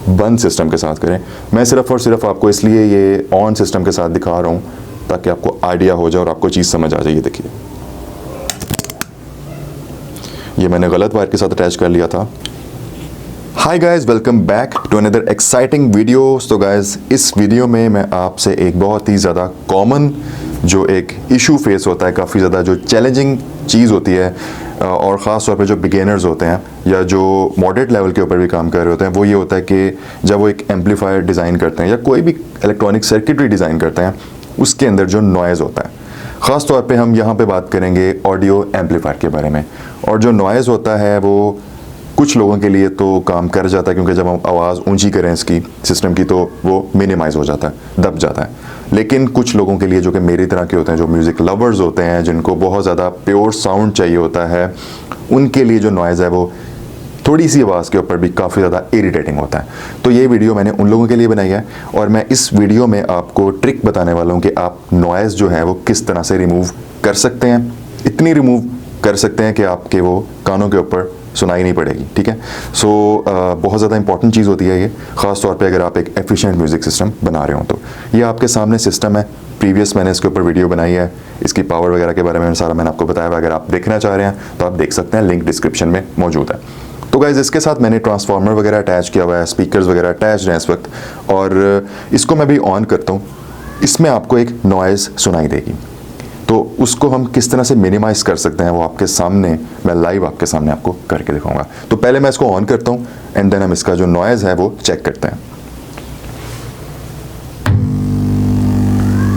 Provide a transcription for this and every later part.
बंद सिस्टम के साथ करें। मैं सिर्फ और सिर्फ आपको इसलिए ये ऑन सिस्टम के साथ दिखा रहा हूँ ताकि आपको आइडिया हो जाए और आपको चीज़ समझ आ जाए। ये देखिए, ये मैंने गलत वायर के साथ अटैच कर लिया था। Hi guys, welcome back to another exciting video. तो गाइस, इस वीडियो में मैं आपसे एक बहुत ही ज़्यादा कॉमन जो एक इशू फेस होता है, काफ़ी ज़्यादा जो चैलेंजिंग चीज़ होती है, और ख़ास तौर पे जो बिगिनर्स होते हैं या जो मॉडरेट लेवल के ऊपर भी काम कर रहे होते हैं, वो ये होता है कि जब वो एक एम्पलीफायर डिज़ाइन करते हैं या कोई भी इलेक्ट्रॉनिक सर्किटरी डिज़ाइन करते हैं, उसके अंदर जो नॉइज़ होता है। ख़ास तौर पे हम यहाँ पे बात करेंगे ऑडियो एम्पलीफायर के बारे में। और जो नॉइज़ होता है वो कुछ लोगों के लिए तो काम कर जाता है, क्योंकि जब हम आवाज़ ऊंची करें इसकी सिस्टम की तो वो मिनिमाइज़ हो जाता है, दब जाता है। लेकिन कुछ लोगों के लिए जो कि मेरी तरह के होते हैं, जो म्यूज़िक लवर्स होते हैं, जिनको बहुत ज़्यादा प्योर साउंड चाहिए होता है, उनके लिए जो नॉइज़ है वो थोड़ी सी आवाज़ के ऊपर भी काफ़ी ज़्यादा इरिटेटिंग होता है। तो ये वीडियो मैंने उन लोगों के लिए बनाई है, और मैं इस वीडियो में आपको ट्रिक बताने वाला हूँ कि आप नॉइज़ जो है वो किस तरह से रिमूव कर सकते हैं। इतनी रिमूव कर सकते हैं कि आपके वो कानों के ऊपर सुनाई नहीं पड़ेगी। ठीक है, सो बहुत ज़्यादा इंपॉर्टेंट चीज़ होती है ये, ख़ास तौर पे अगर आप एक एफिशिएंट म्यूज़िक सिस्टम बना रहे हो। तो ये आपके सामने सिस्टम है, प्रीवियस मैंने इसके ऊपर वीडियो बनाई है, इसकी पावर वगैरह के बारे में सारा मैंने आपको बताया हुआ। अगर आप देखना चाह रहे हैं तो आप देख सकते हैं, लिंक डिस्क्रिप्शन में मौजूद है। तो गाइज़, इसके साथ मैंने ट्रांसफार्मर वगैरह अटैच किया हुआ है, स्पीकर्स वगैरह अटैच हैं इस वक्त, और इसको मैं भी ऑन करता हूँ। इसमें आपको एक नॉइज़ सुनाई देगी, तो उसको हम किस तरह से मिनिमाइज़ कर सकते हैं वो आपके सामने, मैं लाइव आपके सामने आपको करके दिखाऊंगा। तो पहले मैं इसको ऑन करता हूँ एंड देन हम इसका जो नॉइज़ है वो चेक करते हैं।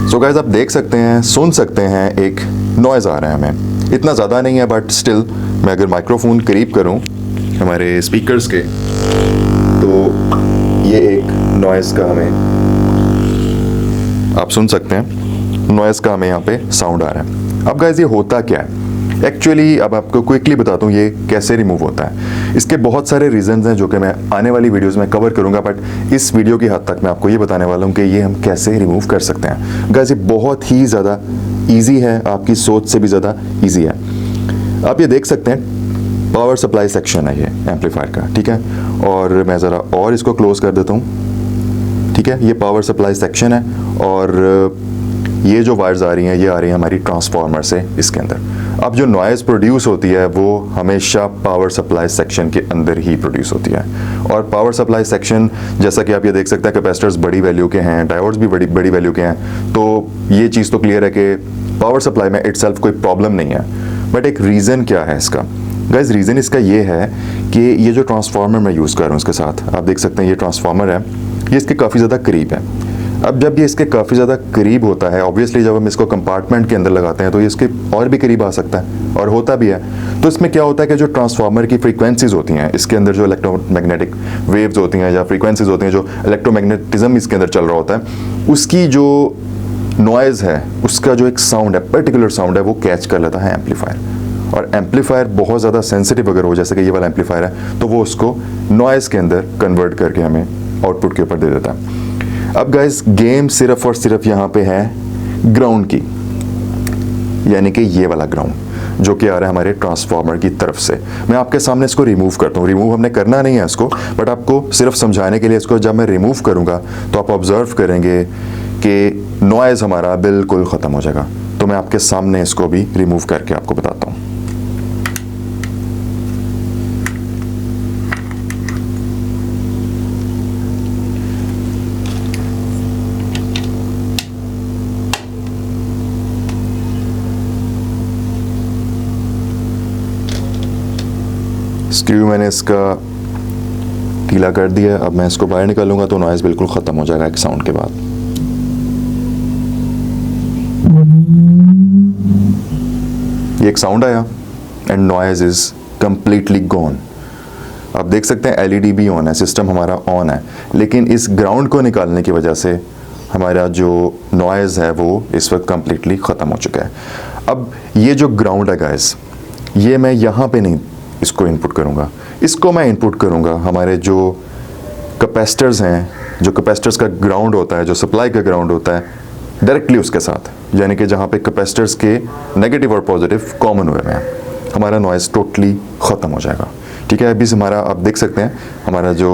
सो गाइस, आप देख सकते हैं, सुन सकते हैं, एक नॉइज़ आ रहा है हमें। इतना ज़्यादा नहीं है, बट स्टिल मैं अगर माइक्रोफोन करीब करूँ हमारे स्पीकर्स के, तो ये एक नॉइज़ का हमें, आप सुन सकते हैं, नॉइज़ का हमें यहाँ पे साउंड आ रहा है। अब गाइस, ये होता क्या है एक्चुअली, अब आपको क्विकली बताता हूँ ये कैसे रिमूव होता है। इसके बहुत सारे रीजंस हैं जो कि मैं आने वाली वीडियोस में कवर करूँगा, बट इस वीडियो की हद तक मैं आपको ये बताने वाला हूँ कि ये हम कैसे रिमूव कर सकते हैं। गाइस, ये बहुत ही ज़्यादा ईजी है, आपकी सोच से भी ज़्यादा ईजी है। आप ये देख सकते हैं, पावर सप्लाई सेक्शन है ये एम्पलीफायर का। ठीक है, और मैं ज़रा और इसको क्लोज कर देता हूँ। ठीक है, ये पावर सप्लाई सेक्शन है, और ये जो वायर्स आ रही हैं ये आ रही हैं हमारी ट्रांसफार्मर से इसके अंदर। अब जो नॉइज़ प्रोड्यूस होती है वो हमेशा पावर सप्लाई सेक्शन के अंदर ही प्रोड्यूस होती है। और पावर सप्लाई सेक्शन, जैसा कि आप ये देख सकते हैं, कैपेसिटर्स बड़ी वैल्यू के हैं, डायोड्स भी बड़ी बड़ी वैल्यू के हैं। तो ये चीज़ तो क्लियर है कि पावर सप्लाई में इटसेल्फ कोई प्रॉब्लम नहीं है। बट एक रीज़न क्या है इसका गाइस? रीज़न इसका ये है कि ये जो ट्रांसफार्मर मैं यूज़ कर रहा हूँ इसके साथ, आप देख सकते हैं ये ट्रांसफार्मर है, ये इसके काफ़ी ज़्यादा करीब है। अब जब ये इसके काफ़ी ज़्यादा करीब होता है, ऑब्वियसली जब हम इसको कंपार्टमेंट के अंदर लगाते हैं तो ये इसके और भी करीब आ सकता है, और होता भी है। तो इसमें क्या होता है कि जो ट्रांसफार्मर की फ्रीक्वेंसीज होती हैं, इसके अंदर जो इलेक्ट्रोमैग्नेटिक वेव्स होती हैं या फ्रीक्वेंसीज होती हैं, जो इलेक्ट्रोमैग्नेटिज्म इसके अंदर चल रहा होता है, उसकी जो नॉइज़ है, उसका जो एक साउंड है, पर्टिकुलर साउंड है, वो कैच कर लेता है एम्पलीफायर। और एम्पलीफायर बहुत ज़्यादा सेंसिटिव अगर हो, जैसे कि ये वाला एम्पलीफायर है, तो वो उसको नॉइज़ के अंदर कन्वर्ट करके हमें आउटपुट के ऊपर दे देता है। अब गाइस, गेम सिर्फ और सिर्फ यहाँ पे है ग्राउंड की, यानी कि ये वाला ग्राउंड जो कि आ रहा है हमारे ट्रांसफार्मर की तरफ से। मैं आपके सामने इसको रिमूव करता हूँ। रिमूव हमने करना नहीं है इसको, बट आपको सिर्फ समझाने के लिए इसको जब मैं रिमूव करूँगा तो आप ऑब्जर्व करेंगे कि नॉइज़ हमारा बिल्कुल ख़त्म हो जाएगा। तो मैं आपके सामने इसको भी रिमूव करके आपको बताता हूँ। स्क्रू मैंने इसका ढीला कर दिया। अब मैं इसको बाहर निकालूंगा तो नॉइज़ बिल्कुल ख़त्म हो जाएगा एक साउंड के बाद। ये एक साउंड आया and noise is completely gone. आप देख सकते हैं एलईडी भी ऑन है, सिस्टम हमारा ऑन है, लेकिन इस ग्राउंड को निकालने की वजह से हमारा जो नॉइज़ है वो इस वक्त कम्प्लीटली ख़त्म हो चुका है। अब ये जो ग्राउंड है गाइस, ये मैं यहाँ पे नहीं इसको इनपुट करूँगा, इसको मैं इनपुट करूँगा हमारे जो कैपेसिटर्स हैं, जो कैपेसिटर्स का ग्राउंड होता है, जो सप्लाई का ग्राउंड होता है, डायरेक्टली उसके साथ, यानी कि जहाँ पे कैपेसिटर्स के नेगेटिव और पॉजिटिव कॉमन हुए हैं, हमारा नॉइज़ टोटली ख़त्म हो जाएगा। ठीक है, अभी हमारा आप देख सकते हैं हमारा जो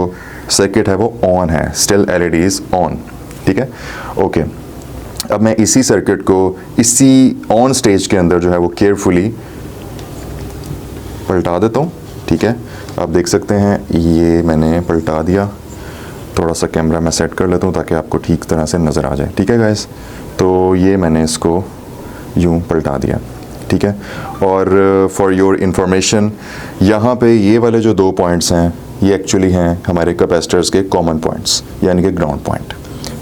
सर्किट है वो ऑन है, स्टिल LED इज ऑन, ठीक है। ओके, अब मैं इसी सर्किट को इसी ऑन स्टेज के अंदर जो है वो केयरफुली पलटा देता हूँ, ठीक है। आप देख सकते हैं ये मैंने पलटा दिया। थोड़ा सा कैमरा मैं सेट कर लेता हूँ ताकि आपको ठीक तरह से नज़र आ जाए, ठीक है गाइस। तो ये मैंने इसको यूँ पलटा दिया, ठीक है। और फॉर योर इंफॉर्मेशन, यहाँ पे ये वाले जो 2 पॉइंट्स हैं ये एक्चुअली हैं हमारे कैपेसिटर्स के कॉमन पॉइंट्स, यानी कि ग्राउंड पॉइंट,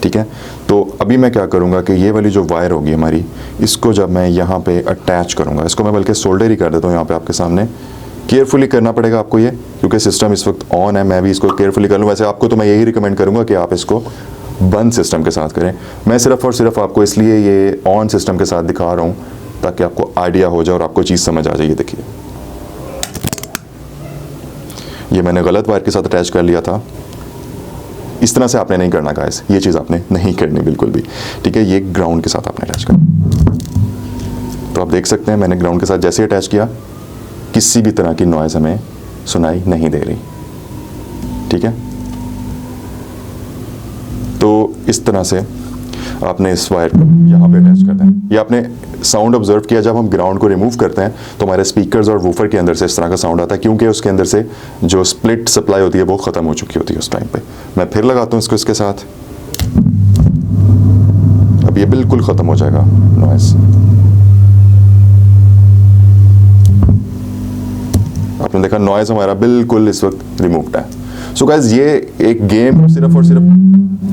ठीक है। तो अभी मैं क्या करूँगा कि ये वाली जो वायर होगी हमारी, इसको जब मैं यहाँ पे अटैच करूँगा, इसको मैं बल्कि सोल्डर ही कर देता हूँ यहाँ पे आपके सामने। केयरफुली करना पड़ेगा आपको ये, क्योंकि सिस्टम इस वक्त ऑन है। मैं भी इसको केयरफुली कर लूँ। वैसे आपको तो मैं यही रिकमेंड करूँगा कि आप इसको बंद सिस्टम के साथ करें। मैं सिर्फ और सिर्फ आपको इसलिए ये ऑन सिस्टम के साथ दिखा रहा हूँ ताकि आपको आइडिया हो जाए और आपको चीज़ समझ आ जाए। ये देखिए, ये मैंने गलत वायर के साथ अटैच कर लिया था। इस तरह से आपने नहीं करना गाइस, ये चीज़ आपने नहीं करनी बिल्कुल भी, ठीक है। ये ग्राउंड के साथ आपने अटैच करना। तो आप देख सकते हैं मैंने ग्राउंड के साथ जैसे अटैच किया, किसी भी तरह की नॉइज़ हमें सुनाई नहीं दे रही, ठीक है। तो इस तरह से आपने इस वायर को यहाँ पे अटैच करना है। ये आपने साउंड ऑब्जर्व किया, जब हम ग्राउंड को रिमूव करते हैं तो हमारे स्पीकर्स और वूफर के अंदर से इस तरह का साउंड आता है, क्योंकि उसके अंदर से जो स्प्लिट सप्लाई होती है वो ख़त्म हो चुकी होती है उस टाइम पे। मैं फिर लगाता हूँ इसको इसके साथ, अब ये बिल्कुल ख़त्म हो जाएगा नॉइज़। आपने देखा नॉइज़ हमारा बिल्कुल इस वक्त रिमूव्ड है। सो गाइस, ये एक गेम सिर्फ और सिर्फ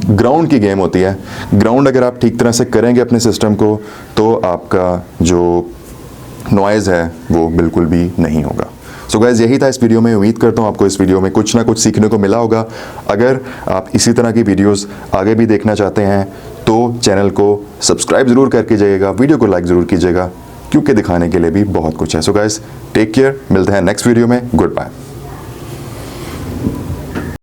ग्राउंड की गेम होती है। ग्राउंड अगर आप ठीक तरह से करेंगे अपने सिस्टम को, तो आपका जो नॉइज़ है वो बिल्कुल भी नहीं होगा। सो गाइस, यही था इस वीडियो में। उम्मीद करता हूँ आपको इस वीडियो में कुछ ना कुछ सीखने को मिला होगा। अगर आप इसी तरह की वीडियोस आगे भी देखना चाहते हैं तो चैनल को सब्सक्राइब ज़रूर करके जाइएगा, वीडियो को लाइक ज़रूर कीजिएगा, क्योंकि दिखाने के लिए भी बहुत कुछ है। सो गाइस, टेक केयर, मिलते हैं नेक्स्ट वीडियो में। Good bye.